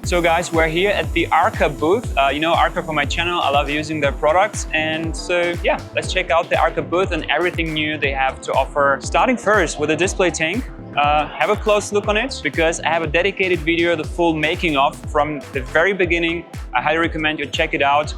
So guys, we're here at the Arka booth. You know Arka from my channel, I love using their products. And so yeah, let's check out the Arka booth and everything new they have to offer. Starting first with the display tank. Have a close look on it because I have a dedicated video, the full making of from the very beginning. I highly recommend you check it out.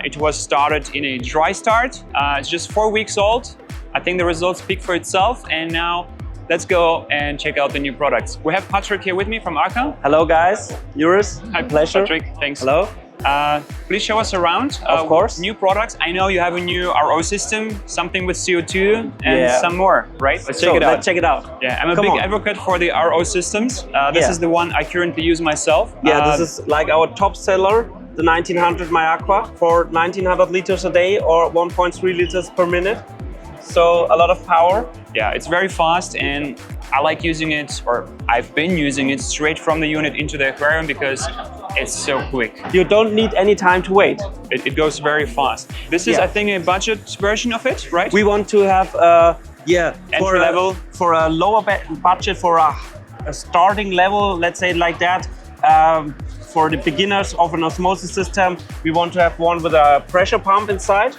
It was started in a dry start. It's just 4 weeks old. I think the results speak for itself, and now let's go and check out the new products. We have Patrick here with me from Arka. Hello guys, Juris. Hi, pleasure. Patrick, thanks. Hello. Please show us around. Of course. New products. I know you have a new RO system, something with CO2 and some more, right? Let's check it out. Let's check it out. Yeah, I'm a big advocate for the RO systems. This is the one I currently use myself. Yeah, this is like our top seller, the 1900 MyAqua for 1900 liters a day or 1.3 liters per minute. So a lot of power. Yeah, it's very fast, and I like using it, or I've been using it straight from the unit into the aquarium because it's so quick. You don't need any time to wait. It goes very fast. This is, I think, a budget version of it, right? We want to have, entry level. For a lower budget, for a starting level, let's say it like that. For the beginners of an osmosis system, we want to have one with a pressure pump inside.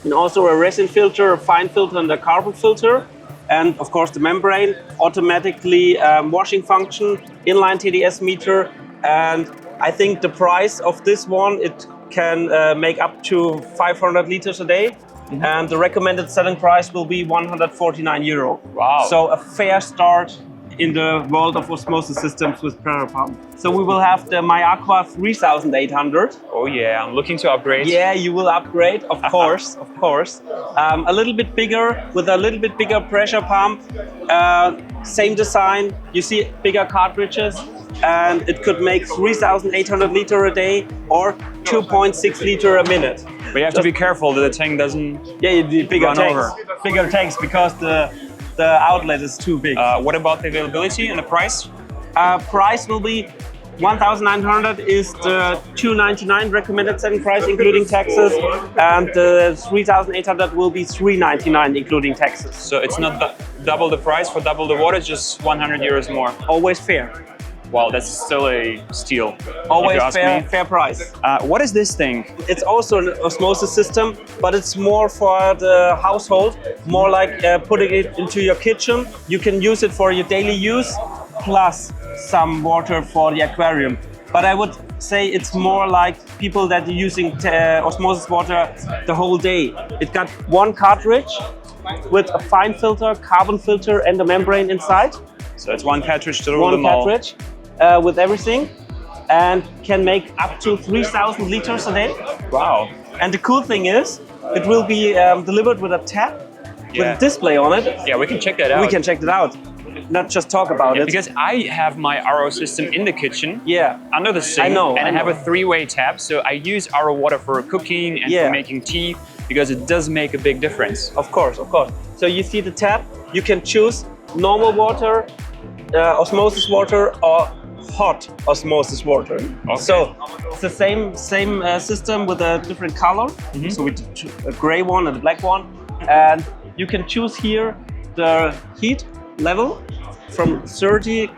And also a resin filter, a fine filter, and a carbon filter. And of course the membrane, automatically washing function, inline TDS meter. And I think the price of this one, it can make up to 500 liters a day. And the recommended selling price will be €149. Wow. So a fair start in the world of osmosis systems with pressure pump. So we will have the MyAqua 3800. Oh yeah, I'm looking to upgrade. Yeah, you will upgrade, of course, of course. A little bit bigger, with a little bit bigger pressure pump. Same design, you see bigger cartridges, and it could make 3800 liters a day or 2.6 liters a minute. But you have to be careful that the tank doesn't bigger run tanks. over. Bigger tanks because the outlet is too big. What about the availability and the price? Price will be 1,900 is the 299 recommended selling price including taxes, and the 3,800 will be 399 including taxes. So it's not double the price for double the water, just €100 more. Always fair. Wow, that's still a steal. Always fair price. What is this thing? It's also an osmosis system, but it's more for the household, more like putting it into your kitchen. You can use it for your daily use, plus some water for the aquarium. But I would say it's more like people that are using osmosis water the whole day. It got one cartridge with a fine filter, carbon filter, and a membrane inside. So it's one cartridge to rule them all. One cartridge with everything, and can make up to 3,000 liters a day. Wow. And the cool thing is, it will be delivered with a tap, with a display on it. Yeah, we can check that out. We can check that out. Not just talk about it. Because I have my RO system in the kitchen, under the sink, I know. I have a three-way tap, so I use RO water for cooking and for making tea, because it does make a big difference. Of course, of course. So you see the tap, you can choose normal water, osmosis water, or hot osmosis water. Okay. So it's the same system with a different color. So with a gray one and a black one, and you can choose here the heat level from 30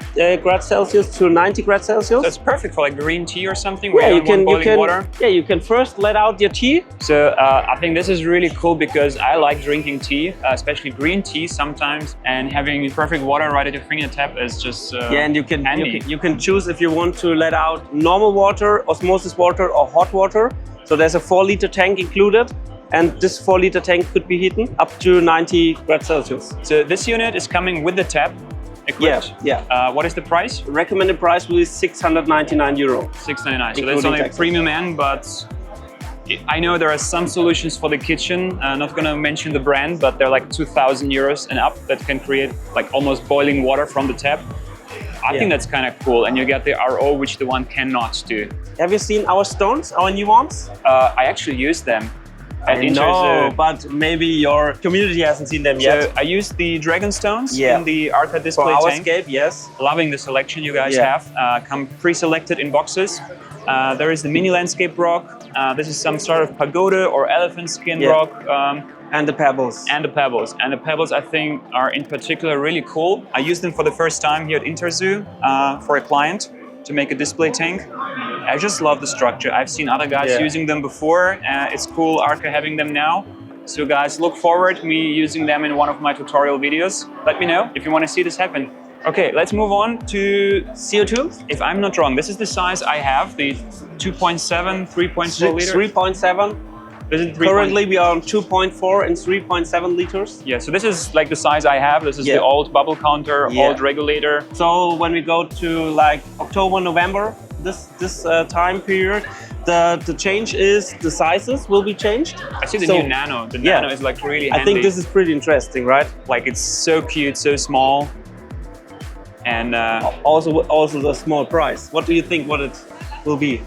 grad Celsius to 90 grad Celsius. So it's perfect for like green tea or something where you want boiling water. Yeah, you can first let out your tea. So I think this is really cool because I like drinking tea, especially green tea sometimes, and having perfect water right at your fingertip is just and you handy. You can choose if you want to let out normal water, osmosis water, or hot water. So there's a 4-liter tank included. And this 4-liter tank could be heated up to 90 grad Celsius. So this unit is coming with the tap equipped. Yeah. What is the price? Recommended price will be €699. $699. So that's only a premium end, but I know there are some solutions for the kitchen. Not going to mention the brand, but they're like €2,000 and up that can create like almost boiling water from the tap. I think that's kind of cool, and you get the RO, which the one cannot do. Have you seen our stones, our new ones? I actually use them. I know, but maybe your community hasn't seen them yet. So I used the Dragon Stones in the Arka display for our tank. scape, yes. Loving the selection you guys have. Come pre-selected in boxes. There is the mini landscape rock. This is some sort of pagoda or elephant skin rock. And the pebbles. And the pebbles. And the pebbles, I think, are in particular really cool. I used them for the first time here at Interzoo for a client. to make a display tank. I just love the structure. I've seen other guys using them before. It's cool Arca having them now. So guys, look forward to me using them in one of my tutorial videos. Let me know if you want to see this happen. Okay, let's move on to CO2. If I'm not wrong, this is the size I have, the 2.7, 3.4 liter. 3.7. This is Currently we are on 2.4 and 3.7 liters. Yeah, so this is like the size I have. This is the old bubble counter, old regulator. So when we go to like October, November, this time period, the change is the sizes will be changed. I see the new Nano. The Nano is like really handy. I think this is pretty interesting, right? Like it's so cute, so small. And also the small price. What do you think what it will be?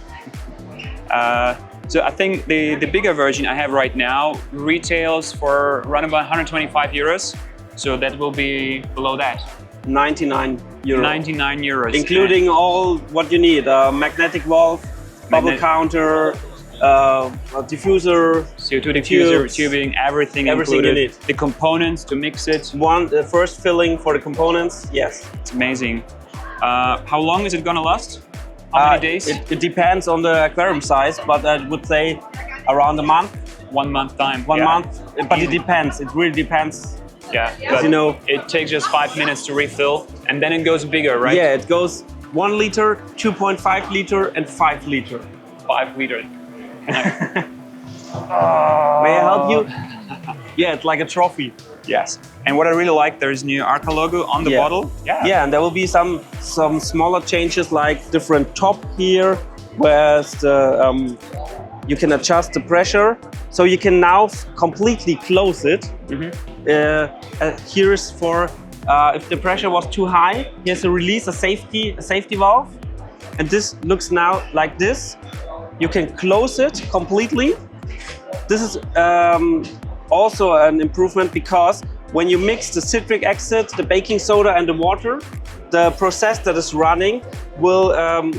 So I think the bigger version I have right now retails for around about 125 euros. So that will be below that. 99 euros. 99 euros. Including all what you need, magnetic valve, bubble counter, diffuser, CO2 diffuser, tubing, everything included. You need. The components to mix it. The first filling for the components, yes. It's amazing. How long is it gonna last? How many days? It depends on the aquarium size, but I would say around a month. 1 month time. 1 month, but it depends. It really depends. Yeah, as you know, it takes just 5 minutes to refill, and then it goes bigger, right? Yeah, it goes 1 liter, 2.5 liter, and 5 liter. 5 liter. May I help you? Yeah, it's like a trophy. Yes. And what I really like, there's new Arca logo on the bottle. Yeah, and there will be some smaller changes like different top here, where you can adjust the pressure. So you can now completely close it. Here's for if the pressure was too high, here's a release, a safety valve. And this looks now like this. You can close it completely. This is also an improvement because when you mix the citric acid, the baking soda and the water, the process that is running will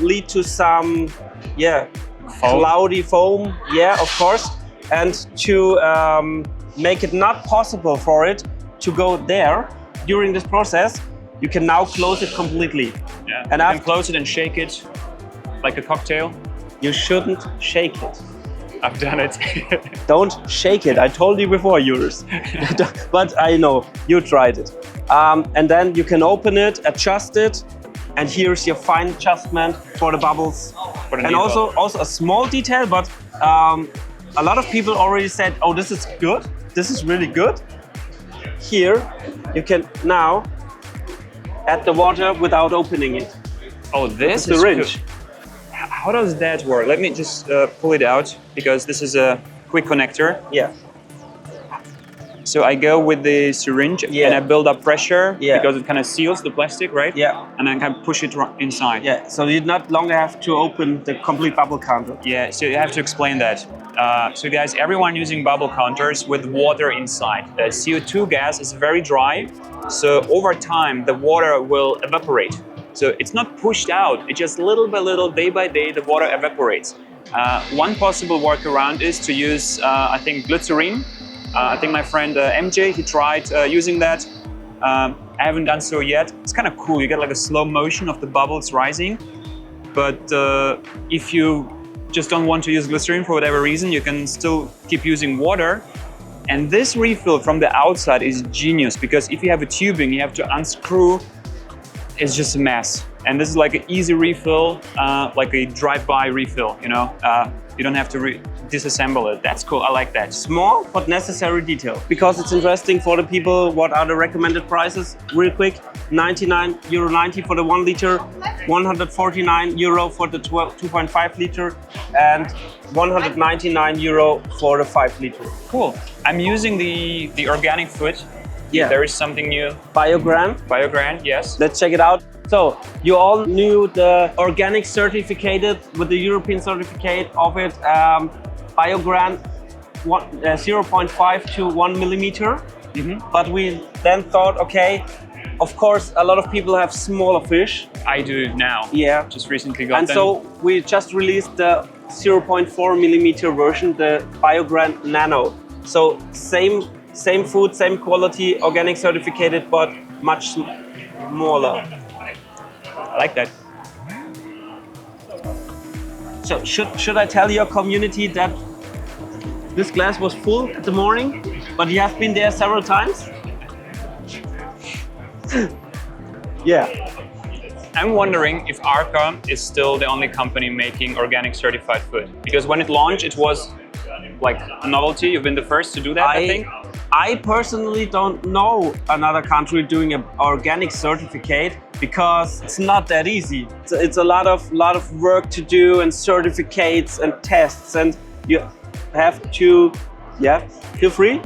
lead to some cloudy foam, of course, and to make it not possible for it to go there during this process, you can now close it completely. Yeah, and you can close it and shake it like a cocktail. You shouldn't shake it. I've done it. Don't shake it. I told you before, yours. But I know, you tried it. And then you can open it, adjust it, and here's your fine adjustment for the bubbles. And also a small detail, but a lot of people already said, oh, this is good. This is really good. Here, you can now add the water without opening it. Oh, this is syringe. Good. How does that work? Let me just pull it out because this is a quick connector. Yeah. So I go with the syringe and I build up pressure because it kind of seals the plastic, right? Yeah. And then kind of push it inside. Yeah. So you not longer have to open the complete bubble counter. Yeah. So you have to explain that. So guys, everyone using bubble counters with water inside. The CO2 gas is very dry. So over time, the water will evaporate. So it's not pushed out, it's just little by little, day by day, the water evaporates. One possible workaround is to use, I think, glycerine. I think my friend MJ, he tried using that. I haven't done so yet. It's kind of cool, you get like a slow motion of the bubbles rising. But if you just don't want to use glycerine for whatever reason, you can still keep using water. And this refill from the outside is genius because if you have a tubing, you have to unscrew. It's just a mess. And this is like an easy refill, like a drive-by refill, you know? You don't have to disassemble it. That's cool, I like that. Small but necessary detail. Because it's interesting for the people, what are the recommended prices? Real quick, €99.90 for the 1 liter, €149 for the 2.5 liter, and €199 for the 5 liter. Cool. I'm using the organic food. Yeah. There is something new. BioGran. BioGran, yes. Let's check it out. So, you all knew the organic certificated with the European certificate of it. BioGran 0.5 to 1 millimeter. But we then thought, okay, of course, a lot of people have smaller fish. I do now. Yeah. Just recently got them. And so we just released the 0.4 millimeter version, the BioGran Nano. So same food, same quality, organic certificated, but much smaller. I like that. So should I tell your community that this glass was full at the morning, but you have been there several times? Yeah. I'm wondering if Arca is still the only company making organic certified food. Because when it launched, it was like a novelty. You've been the first to do that, I think. I personally don't know another country doing an organic certificate because it's not that easy. It's a lot of work to do and certificates and tests, and you have to, yeah, feel free.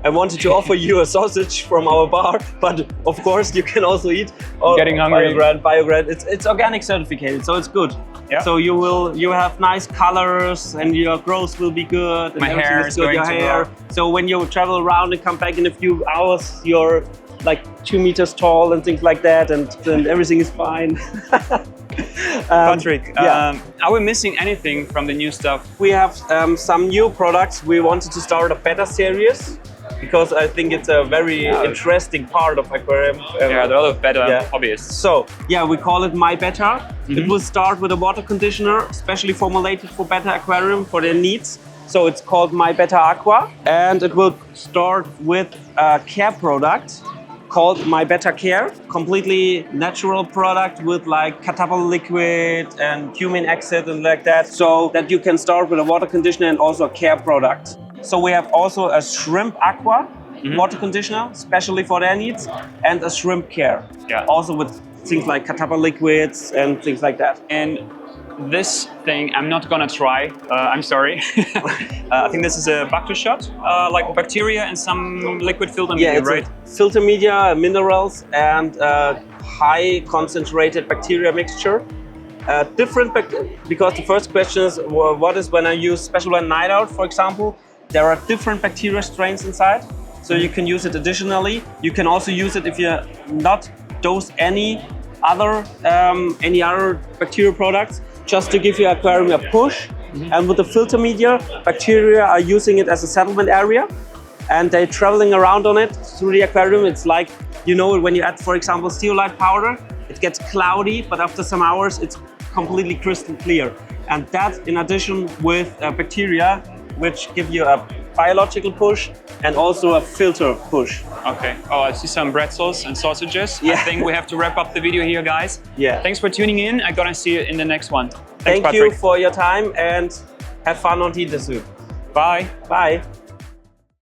I wanted to offer you a sausage from our bar, but of course you can also eat. Getting hungry. Biograd. It's organic certificated, so it's good. Yeah. So you have nice colors and your growth will be good. And my hair is going to grow. So when you travel around and come back in a few hours, you're like 2 meters tall and things like that, and everything is fine. Patrick, are we missing anything from the new stuff? We have some new products. We wanted to start a beta series because I think it's a very interesting part of aquarium. Yeah, there are a lot of beta hobbyists. So yeah, we call it My Beta. It will start with a water conditioner, specially formulated for beta aquarium for their needs. So it's called My Beta Aqua, and it will start with a care product called My Beta Care, completely natural product with like catapult liquid and human exit and like that, so that you can start with a water conditioner and also a care product. So we have also a shrimp aqua water conditioner, especially for their needs, and a shrimp care, also with things like catapult liquids and things like that. And this thing I'm not gonna try, I'm sorry. I think this is a Bacter shot, like bacteria and some liquid filter media, right? Filter media, minerals, and high concentrated bacteria mixture. Because the first question is, what is when I use Special Blend Night Out, for example? There are different bacteria strains inside, so you can use it additionally. You can also use it if you not dose any other bacteria products, just to give your aquarium a push. And with the filter media, bacteria are using it as a settlement area, and they're traveling around on it through the aquarium. It's like, you know, when you add, for example, zeolite powder, it gets cloudy, but after some hours, it's completely crystal clear. And that, in addition with bacteria, which give you a biological push and also a filter push. Okay. Oh, I see some pretzels and sausages. Yeah. I think we have to wrap up the video here, guys. Yeah. Thanks for tuning in. I'm gonna see you in the next one. Thanks, Thank Patrick. you for your time and have fun on Tidersoo. Bye. Bye.